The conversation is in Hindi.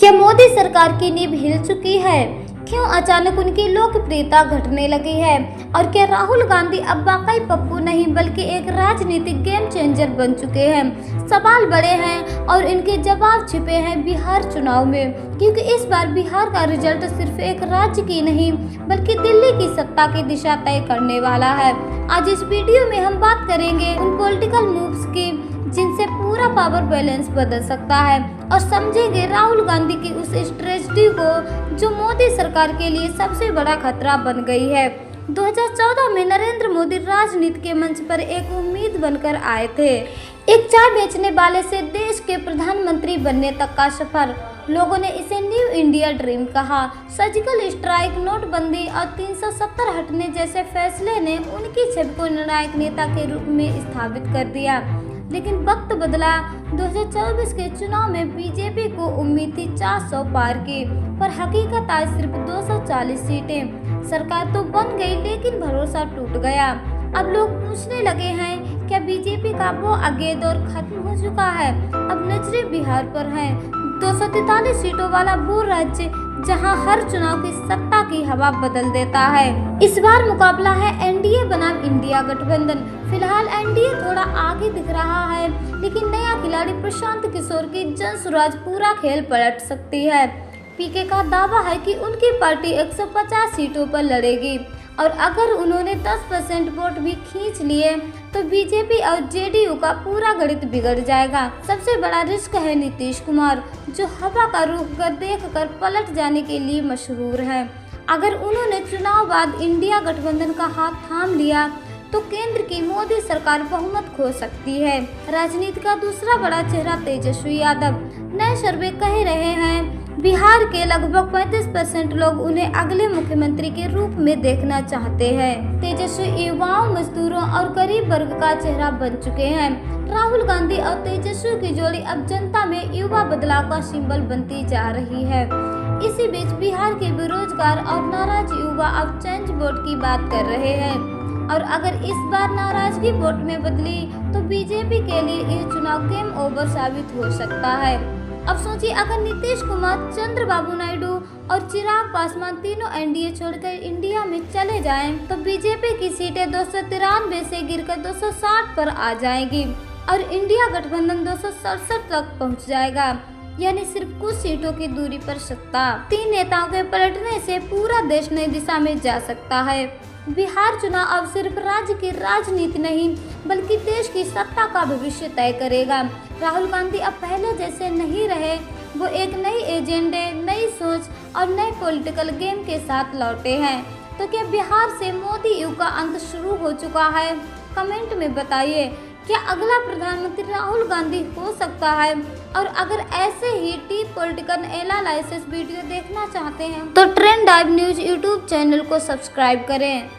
क्या मोदी सरकार की नींव हिल चुकी है? क्यों अचानक उनकी लोकप्रियता घटने लगी है? और क्या राहुल गांधी अब वाकई पप्पू नहीं बल्कि एक राजनीतिक गेम चेंजर बन चुके हैं? सवाल बड़े हैं और इनके जवाब छिपे हैं बिहार चुनाव में, क्योंकि इस बार बिहार का रिजल्ट सिर्फ एक राज्य की नहीं बल्कि दिल्ली की सत्ता की दिशा तय करने वाला है। आज इस वीडियो में हम बात करेंगे उन पॉलिटिकल मूव्स की जिनसे पूरा पावर बैलेंस बदल सकता है, और समझेंगे राहुल गांधी की उस स्ट्रेटजी को जो मोदी सरकार के लिए सबसे बड़ा खतरा बन गई है। 2014 में नरेंद्र मोदी राजनीति के मंच पर एक उम्मीद बनकर आए थे, एक चाय बेचने वाले से देश के प्रधानमंत्री बनने तक का सफर। लोगों ने इसे न्यू इंडिया ड्रीम कहा। सर्जिकल स्ट्राइक, नोटबंदी और 370 हटने जैसे फैसले ने उनकी छवि को निर्णायक नेता के रूप में स्थापित कर दिया। लेकिन वक्त बदला। 2024 के चुनाव में बीजेपी को उम्मीद थी 400 पार की, पर हकीकत आज सिर्फ 240 सीटें। सरकार तो बन गई लेकिन भरोसा टूट गया। अब लोग पूछने लगे हैं, क्या बीजेपी का वो आगे दौर खत्म हो चुका है? अब नजरें बिहार पर हैं, 243 सीटों वाला वो राज्य जहां हर चुनाव की सत्ता की हवा बदल देता है। इस बार मुकाबला है एनडीए बनाम इंडिया गठबंधन। फिलहाल एनडीए थोड़ा आगे दिख रहा है, लेकिन नया खिलाड़ी प्रशांत किशोर की जनसुराज पूरा खेल पलट सकती है। पीके का दावा है कि उनकी पार्टी 150 सीटों पर लड़ेगी, और अगर उन्होंने 10% वोट भी खींच लिए तो बीजेपी और जेडीयू का पूरा गणित बिगड़ जाएगा। सबसे बड़ा रिस्क है नीतीश कुमार, जो हवा का रुख देखकर पलट जाने के लिए मशहूर हैं। अगर उन्होंने चुनाव बाद इंडिया गठबंधन का हाथ थाम लिया तो केंद्र की मोदी सरकार बहुमत खो सकती है। राजनीति का दूसरा बड़ा चेहरा तेजस्वी यादव। नए सर्वे कह रहे हैं बिहार के लगभग 35% लोग उन्हें अगले मुख्यमंत्री के रूप में देखना चाहते हैं। तेजस्वी युवाओं, मजदूरों और गरीब वर्ग का चेहरा बन चुके हैं। राहुल गांधी और तेजस्वी की जोड़ी अब जनता में युवा बदलाव का सिंबल बनती जा रही है। इसी बीच बिहार के बेरोजगार और नाराज युवा अब चेंज वोट की बात कर रहे हैं, और अगर इस बार नाराजगी वोट में बदली तो बीजेपी के लिए यह चुनाव गेम ओवर साबित हो सकता है। अब सोचिए, अगर नीतीश कुमार, चंद्रबाबू नायडू और चिराग पासवान तीनों एनडीए छोड़कर इंडिया में चले जाएं, तो बीजेपी की सीटें 293 से गिरकर 260 पर आ जाएंगी और इंडिया गठबंधन 267 तक पहुंच जाएगा, यानी सिर्फ कुछ सीटों की दूरी पर सत्ता। 3 नेताओं के पलटने से पूरा देश नई दिशा में जा सकता है। बिहार चुनाव अब सिर्फ राज्य की राजनीति नहीं बल्कि देश की सत्ता का भविष्य तय करेगा। राहुल गांधी अब पहले जैसे नहीं रहे, वो एक नई एजेंडे, नई सोच और नए पॉलिटिकल गेम के साथ लौटे हैं। तो क्या बिहार से मोदी युग का अंत शुरू हो चुका है? कमेंट में बताइए, क्या अगला प्रधानमंत्री राहुल गांधी हो सकता है? और अगर ऐसे ही डीप पॉलिटिकल एनालिसिस वीडियो देखना चाहते हैं तो trend live news YouTube channel को सब्सक्राइब करें।